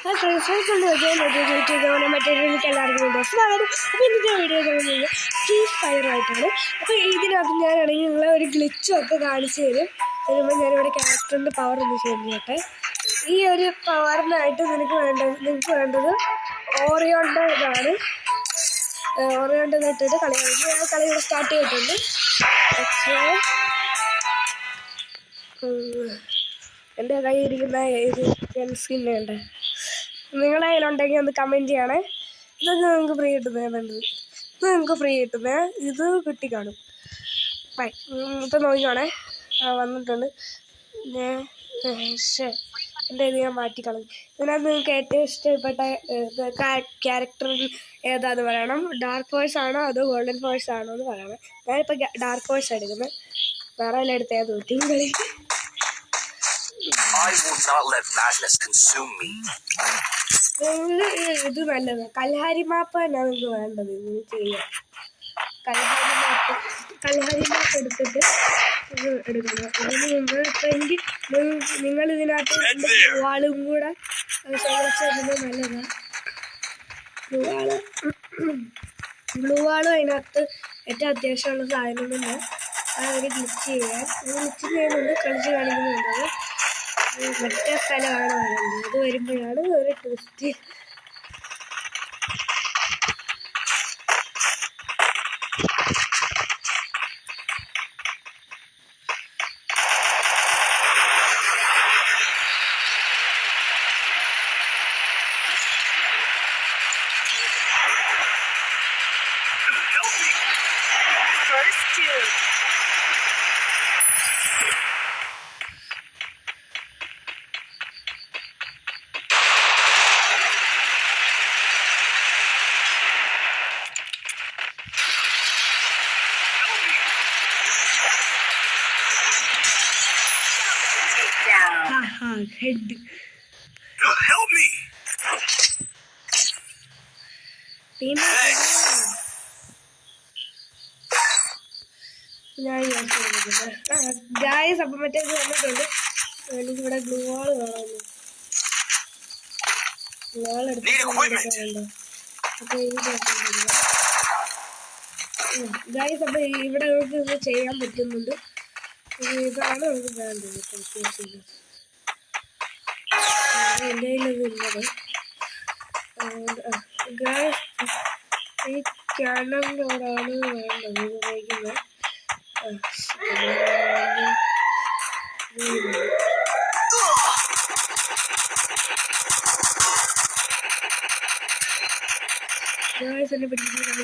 മറ്റേക്ക് എല്ലാവർക്കും സ്വാഗതം. അപ്പോൾ ഇന്നത്തെ വീഡിയോ ചെയ്യുന്നത് ഫ്രീ ഫയറായിട്ടാണ്. അപ്പോൾ ഇതിനകത്ത് ഞാനാണെങ്കിൽ നിങ്ങളെ ഒരു ഗ്ലിച്ചൊക്കെ കാണിച്ചു തരും. വരുമ്പോൾ ഞാനിവിടെ ക്യാരക്ടറിൻ്റെ പവർ ഒന്ന് ചെയ്യട്ടെ. ഈ ഒരു പവറിനായിട്ട് നിങ്ങൾക്ക് വേണ്ടത് ഓറിയോൻ്റെ ഇതാണ്. ഓറിയോൻ്റെ ഇട്ടിട്ട് കളി കളിക്കും. ഞാൻ കളി സ്റ്റാർട്ട് ചെയ്തിട്ടുണ്ട്. പക്ഷേ എൻ്റെ കയ്യിരിക്കുന്ന ഇത് സ്കിന്നുണ്ട്. നിങ്ങളെ കയ്യിലുണ്ടെങ്കിൽ ഒന്ന് കമൻറ്റ് ചെയ്യണേ. ഇതൊക്കെ നിങ്ങൾക്ക് ഫ്രീ കിട്ടുന്നതുണ്ട്. ഇത് നിങ്ങൾക്ക് ഫ്രീ കിട്ടുന്നത് ഇത് കിട്ടിക്കാണും. ഇപ്പം നോക്കിക്കോണേ, വന്നിട്ടുണ്ട്. എൻ്റെ ഇത് ഞാൻ മാറ്റിക്കളഞ്ഞു. ഇതിനകത്ത് നിങ്ങൾക്ക് ഏറ്റവും ഇഷ്ടപ്പെട്ട ക്യാരക്ടർ ഏതാന്ന് പറയണം. ഡാർക്ക് ഫോഴ്സ് ആണോ അതോ ഗോൾഡൻ ഫോഴ്സ് ആണോ എന്ന് പറയണം. ഞാനിപ്പോൾ ഡാർക്ക് ഫോഴ്സ് എടുക്കുന്നത്. വേറെ എല്ലാം എടുത്ത് ഞാൻ തോറ്റി കളി. ഇത് നല്ലത് കൽഹാരി മാപ്പ് തന്നെയാണ് നിങ്ങൾക്ക് വേണ്ടത്. ഇത് ചെയ്യാം. കൽഹാരി മാപ്പ് എടുത്തിട്ട് ഇത് എടുക്കണം. അതിന് മുമ്പ് ഇപ്പം എനിക്ക് നിങ്ങൾ ഇതിനകത്ത് വാളും കൂടെ ശേഖരിച്ചത് നല്ലതാണ്. ബ്ലൂ വാളും അതിനകത്ത് ഏറ്റവും അത്യാവശ്യമുള്ള സാധനം തന്നെ. അതൊരു ഗ്ലിച്ച് ചെയ്യാൻ ഗ്ലിച്ച് ചെയ്യുന്നുണ്ട്, കളിച്ച് കാണിക്കുന്നുണ്ട്. മറ്റേ സ്ഥലമാണ് വേണ്ടത്. അത് വരുമ്പോഴാണ് ഒരു twist. Head. Help me. Guys അപ്പം മറ്റേ വന്നിട്ടുണ്ട്. എനിക്കിവിടെ ഗ്ലൂ വാൾ കാണാമല്ലോ. ഗ്ലൂ വാൾ എടുത്തിട്ടുണ്ടോ? അപ്പോൾ ഗായ്സ് അപ്പം ഇവിടെ നമുക്ക് ഇത് ചെയ്യാൻ പറ്റുന്നുണ്ട്. ഇതാണ് നമുക്ക് വേണ്ടത്. എൻ്റെ കയ്യിലത് ഈ ക്യാനറിനോടാണ് വേണ്ടത് ഉപയോഗിക്കുന്നത്. എന്നെ പഠിക്കുന്നത്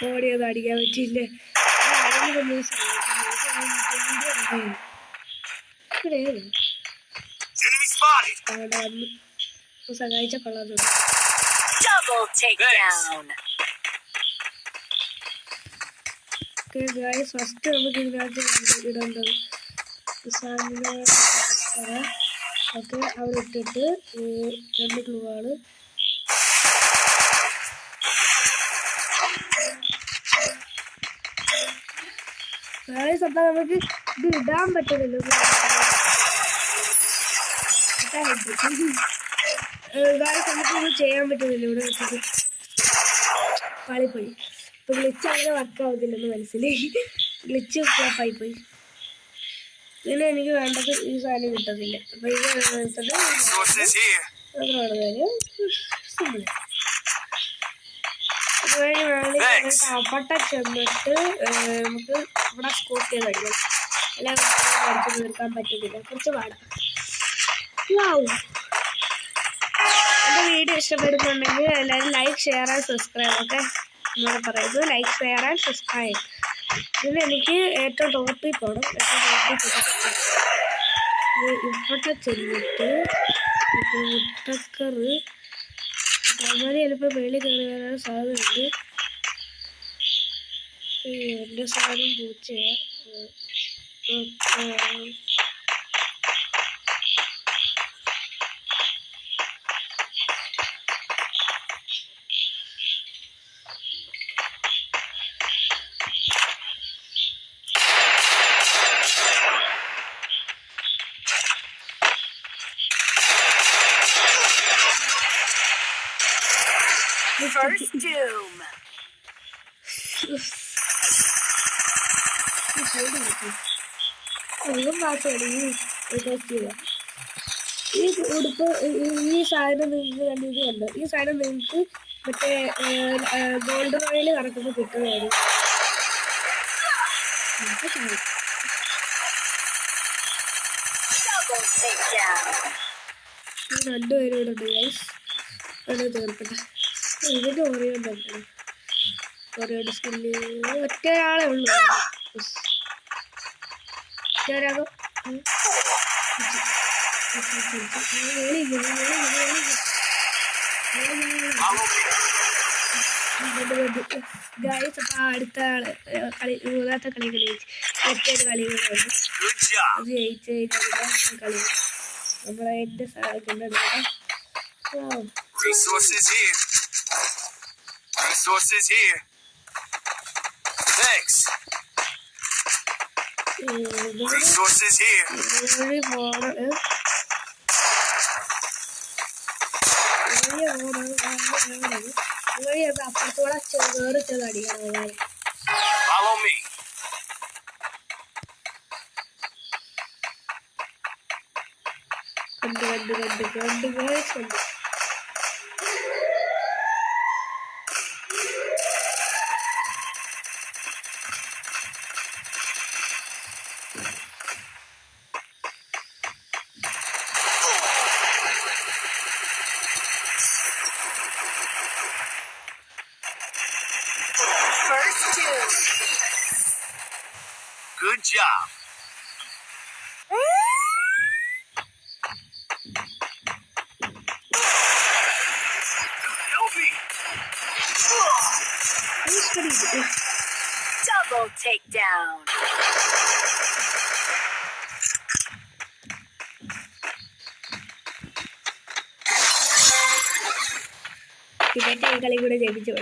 ഓടിയത് അടിക്കാൻ പറ്റിയില്ലേ? സഹായിച്ച കൊള്ളാതുണ്ട്. ഫസ്റ്റ് നമുക്ക് ഇതിനകത്ത് ഇടേണ്ടത് ഒക്കെ അവിടെ ഇട്ടിട്ട് രണ്ട് ഗ്ലൂവാള് അപ്പം നമുക്ക് ഇത് ഇടാൻ പറ്റുന്നില്ല. നമുക്കിത് ചെയ്യാൻ പറ്റുന്നില്ല. ഇവിടെ വെച്ചിട്ട് പാളിപ്പോയി. ഇപ്പം ഗ്ലിച്ച് അങ്ങനെ വർക്കാവത്തില്ലെന്ന് മനസ്സിലായി. ഗ്ലിച്ച് ഫ്ലോപ്പായിപ്പോയി. ഇതിന് എനിക്ക് വേണ്ടത് ഈ സാധനം കിട്ടത്തില്ല. അപ്പം ഇത് സിമ്പിൾ. അവിടെ ചെന്നിട്ട് നമുക്ക് ഇവിടെ സ്കോപ്പ് ചെയ്ത് കഴിയും. അല്ലെങ്കിൽ അടിച്ചു തീർക്കാൻ പറ്റത്തില്ല, കുറച്ച് പാടാം. എൻ്റെ വീഡിയോ ഇഷ്ടപ്പെടുന്നുണ്ടെങ്കിൽ എല്ലാവരും like, share and subscribe. Okay, എന്നോട് പറയുന്നത് ലൈക്ക്, ഷെയർ ആൻഡ് സബ്സ്ക്രൈബ്. ഇതിൽ എനിക്ക് ഏറ്റവും ടോപ്പിൽ പോകണം. ഇവിടെ ചെന്നിട്ട് മുട്ടക്കറ് അങ്ങനെ ചിലപ്പോൾ വെളിയിൽ കയറി വരാൻ സാധ്യതയുണ്ട്. എൻ്റെ സാധനം പൂച്ചയാണ്. First doom. അധികം പാസ്സാണ് ടെസ്റ്റ് ചെയ്യാം. ഈ ഉടുപ്പ് ഈ സാധനം നിങ്ങൾക്ക് കണ്ടിട്ട് കണ്ടോ? ഈ സാധനം നിങ്ങൾക്ക് മറ്റേ ഗോൾഡ് റോയിൽ കറക്കുമ്പോൾ കിട്ടുന്നതാണ്. Double takedown. ഈ രണ്ടുപേരും ഇവിടെ ഉണ്ട് ഗൈസ്. അത് തീർക്കട്ടെ. ഇതിൻ്റെ ഓറിയുണ്ടോ? ഓറിയോടെ സ്കില്ല് ഒറ്റയാളേ ഉള്ളൂ. ഒറ്റയാളാകും. ഗൈസ് അപ്പം അടുത്ത ആള് മൂന്നാമത്തെ കളി കളിച്ച് മറ്റൊരു കളി കൂടെ ഉണ്ട്. അത് ജയിച്ച് കഴിഞ്ഞാൽ കളി നമ്മളെ എൻ്റെ സാധനം. Resources here. Resources here. Thanks. Resources here. അപ്പുറത്തോടെ വേറെ ചെറിയ അടിക്കണം. Follow me. കണ്ട് First doom. Good job. Help me. Double takedown. ഇവന്റെ ഈ കളി കൂടെ ജയിപ്പിച്ചു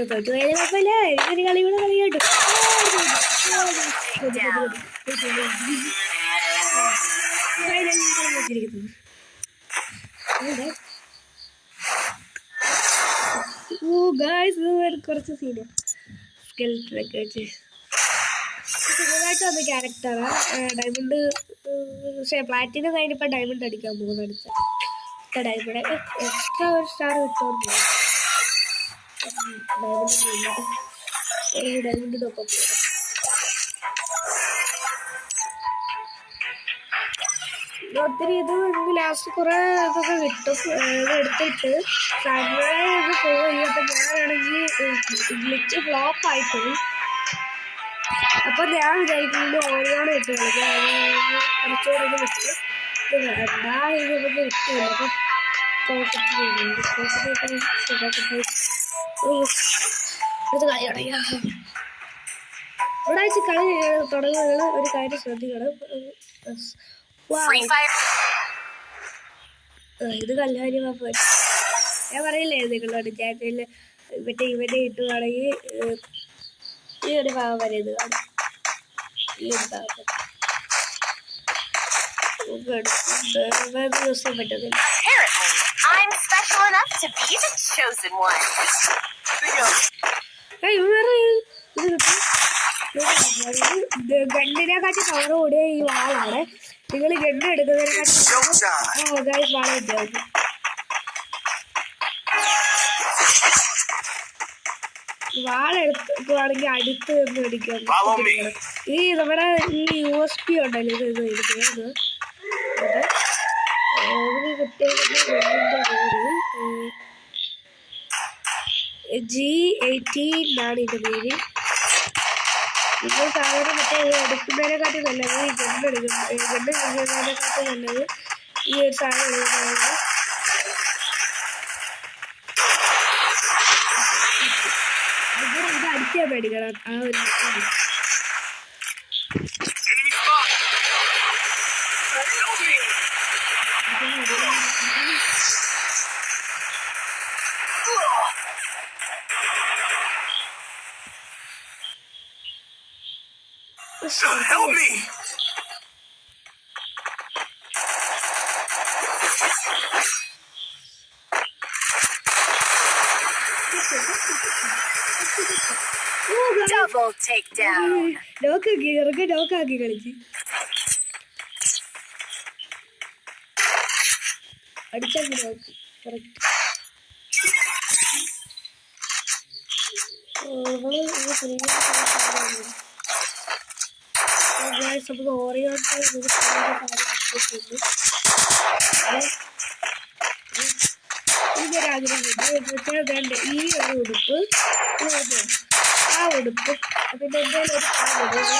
തോറ്റു കഴിഞ്ഞ കുഴപ്പമില്ല. എനിക്കൊരു കളി കൂടെ കളിയോട്ട് കുറച്ച് സീന് സ്കെൽറ്റൊക്കെ വെച്ച് പുതിയതായിട്ട് വന്ന ക്യാരക്ടറാണ് ഡയമണ്ട്. പക്ഷേ പ്ലാറ്റിനം കഴിഞ്ഞപ്പോൾ ഡയമണ്ട് അടിക്കാൻ പോകുന്ന അടിച്ച ഡയമണ്ട് എക്സ്ട്രാ ഒരു സ്റ്റാർ കിട്ടുമെന്ന് ഡയമണ്ടിൻ്റെ ഒപ്പം പോകും. ഒത്തിരി ഇത് നമുക്ക് ലാസ്റ്റ് കുറേ ഇതൊക്കെ കിട്ടും. ഇത് എടുത്തിട്ട് നമ്മളെ ഇത് പോയി. അപ്പം ഞാനാണെങ്കിൽ ഗ്ലിച്ച് ഫ്ലോപ്പ് ആയിപ്പോയി. അപ്പം ഞാൻ വിചാരിക്കുന്നത് ഓരോന്ന് ഇട്ട് കളിക്കാം. കുറച്ചുകൂടെ ഇത് വിട്ട് ഇത് വേണ്ട. ഇത് നമുക്ക് കിട്ടില്ല. അപ്പം പോക്കറ്റ് ഇത് കളി തുടങ്ങിയ ഇവിടെ വെച്ച് കളി തുടങ്ങുകയുള്ള ഒരു കാര്യം ശ്രദ്ധിക്കണം. ഇത് കല്യാണി മാപ്പ് ഞാൻ പറയില്ലേ നിങ്ങളോട് ചാറ്റിൽ ഇവന്റെ ഇട്ടുവാണെങ്കിൽ ഈ ഒരു ഭാഗം വരെ ഇത് കാണും. ഈ ഒരു ഭാഗം ദിവസം പറ്റുന്നില്ല. I'm special enough to be the chosen one. ഗണ്ണിനെക്കാട്ടി പവർ കൂടിയ ഈ വാളാണ്. നിങ്ങൾ ഗണ്ണ് എടുക്കുന്നതിനെക്കാട്ടി വാള വ്യത്യാസം. വാളെടുക്കുകയാണെങ്കിൽ അടുത്ത് നിന്ന് അടിക്കാം. ഈ നമ്മുടെ ഈ USP ഉണ്ടല്ലോ ഇത് പേരുന്നത് G18 ആണ് ഇതിൻ്റെ പേര്. നിങ്ങൾ സാധാരണ മറ്റേ എടുക്കുന്നതിനെക്കാട്ടി നല്ലത് ഈ ഗണ്ണ് എടുക്കുന്നതിനെക്കാട്ടി നല്ലത് ഈ ഒരു സാധനം എടുക്കുന്നത്. ഇത് അടിക്കാൻ പേടിക്കണം. ആ ഒരു Help me. Double takedown. ലോക്കാക്കി ഇറങ്ങി ലോക്കാക്കി കളിച്ച് അടിച്ചാൽ ലോക്ക് കറക്റ്റ്. നമുക്ക് ഓറിയോട്ട് ഇതൊരാഗ്രഹമുണ്ട്. വേണ്ട ഈ ഒരു ഉടുപ്പ് ആ ഉടുപ്പ് പിന്നെ എന്തായാലും ഒരു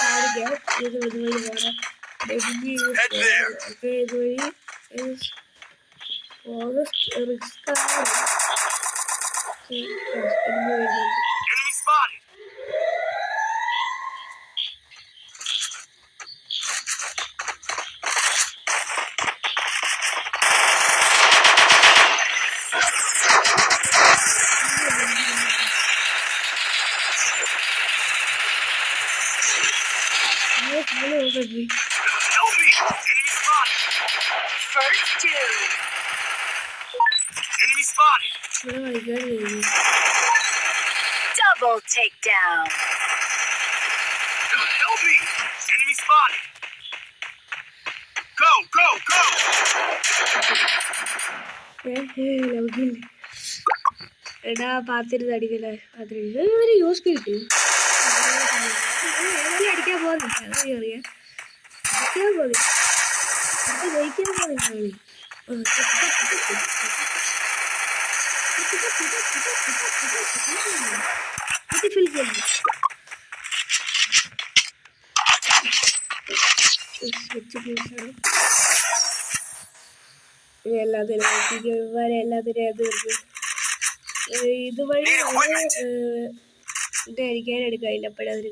കാണിക്കാം. ഇത് ഇതുവഴി വേണം ഇതുവഴി ഓഗസ്റ്റ് റിസ്ക് ആണ്. Enemy spotted. Help me. Enemy spotted. First two. Enemy spotted. Double takedown. Help me. Enemy spotted. Go, go, go. എടാ പാത്തിരുന്ന് അടിക്കല്ലേ പാത്തിരി യൂസ് കിട്ടി അടിക്കാൻ പോകുന്നില്ല അറിയാം അടിക്കാൻ പോകുന്നില്ല ജയിക്കാൻ പോകുന്നില്ല ഇതുവഴി ഇതായിരിക്കാൻ എടുക്കാനില്ല അപ്പോഴവർക്ക്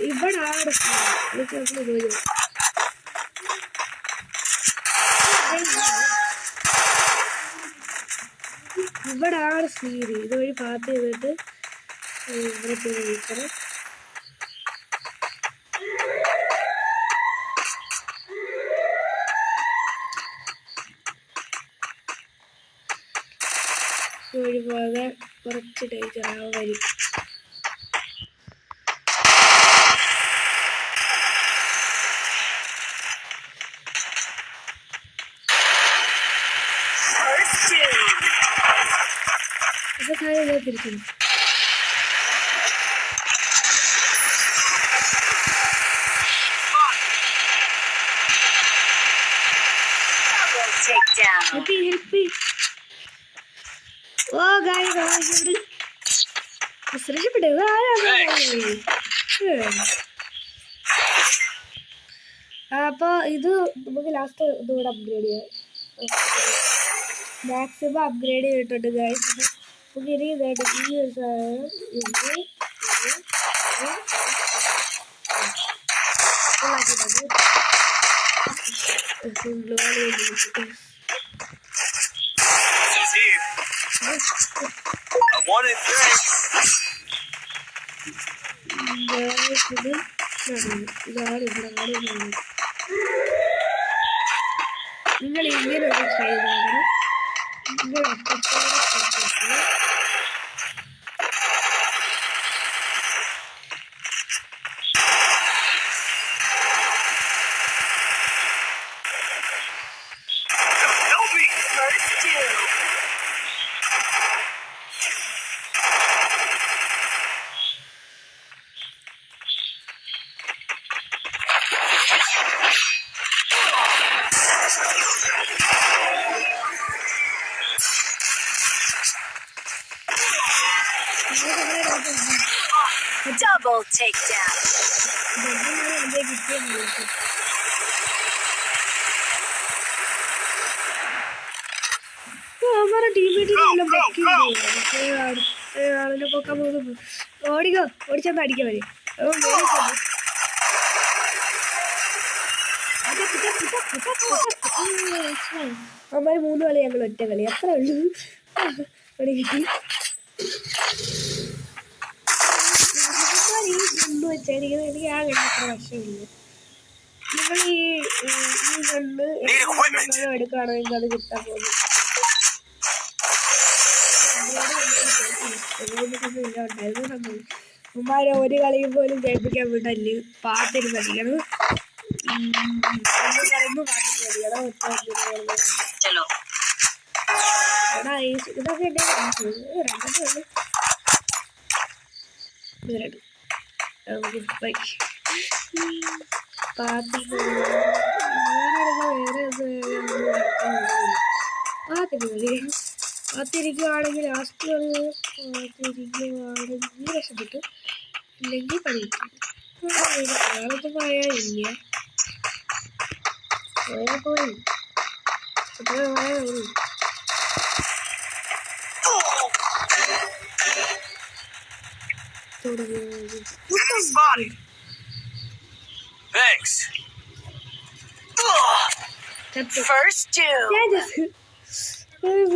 ഇവിടെ ആടെ ഇവിടെ ആണ് സീരി ഇതുവഴി പാത്ത് ചെയ്തിട്ട് ഇവിടെ വിളിക്കണം. ഇതുവഴി പോകാൻ കുറച്ച് ടൈറ്റ് വരും. അപ്പൊ കാര്യം തിരിക്കുന്നു. ഓ ഗായ്സ് ശ്രദ്ധപ്പെട്ടത് അപ്പൊ ഇത് നമുക്ക് ലാസ്റ്റ് ഇതുകൂടെ അപ്ഗ്രേഡ് ചെയ്യാം. മാക്സിമം അപ്ഗ്രേഡ് ചെയ്തിട്ടുണ്ട് ഗായ്സ്. നമുക്ക് ഇനി ഇതായിട്ട് ഈ ഒരു സാധനം ഇതാണ് ഇവിടെ നിങ്ങൾ ഇങ്ങനെ ഒരു ചെയ്താണ് നിങ്ങൾ അപ്പത്തോടെ Double takedown. हमारा टीममेट ആളിനെ പൊക്കാൻ പോകുന്നു. ഓടിക്കോ ഓടിച്ചെന്ന് അടിക്കാൻ വരെ അമ്മ 3 കളി ഞങ്ങൾ ഒറ്റ കളി അത്ര ഉള്ളൂ. അവിടെ കിട്ടി വെച്ചായിരിക്കുന്നത്. എനിക്ക് ആ കണ്ട അത്ര വർഷമില്ല. നിങ്ങൾ ഈ കണ്ട് എടുക്കുകയാണെങ്കിൽ അത് കിട്ടാൻ പോകുന്നു. ഉമ്മാരെ ഒരു കളിയിൽ പോലും ജയിപ്പിക്കാൻ വിടല്. പാട്ടിന് കളിക്കണം, പറയുമ്പോൾ പാട്ടിന് കളിക്കണം. എടാ ഇതൊക്കെ എന്റെ പാത്തിരിക്കുവാണെങ്കിൽ ലാസ്റ്റ് പാത്തിരിക്കുവാണെങ്കിൽ രക്ഷപ്പെട്ടു, ഇല്ലെങ്കിൽ പണിയിട്ടു. അതൊന്നും പറയാനില്ല. പോയി Enemy spotted. Thanks. First doom.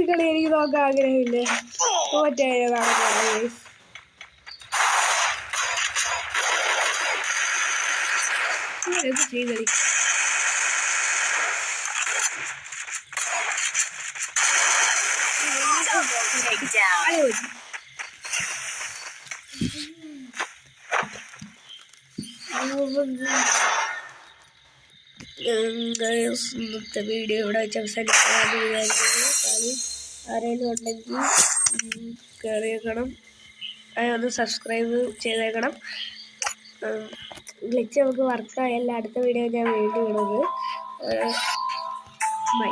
കളി എനിക്ക് നോക്കാൻ ആഗ്രഹമില്ല. തോറ്റാണ് ചെയ്തളി. Takedown. ഇന്നത്തെ വീഡിയോ ഇവിടെ വെച്ച് അവസാനിക്കാമെന്ന് വിചാരിക്കുന്നു. കളി ആരെങ്കിലും ഉണ്ടെങ്കിൽ കയറിയേക്കണം, ഒന്ന് സബ്സ്ക്രൈബ് ചെയ്തേക്കണം. ഗ്ലിച്ച് നമുക്ക് വർക്കായല്ല. അടുത്ത വീഡിയോ ഞാൻ വീണ്ടും ഇടുന്നത്. ബൈ.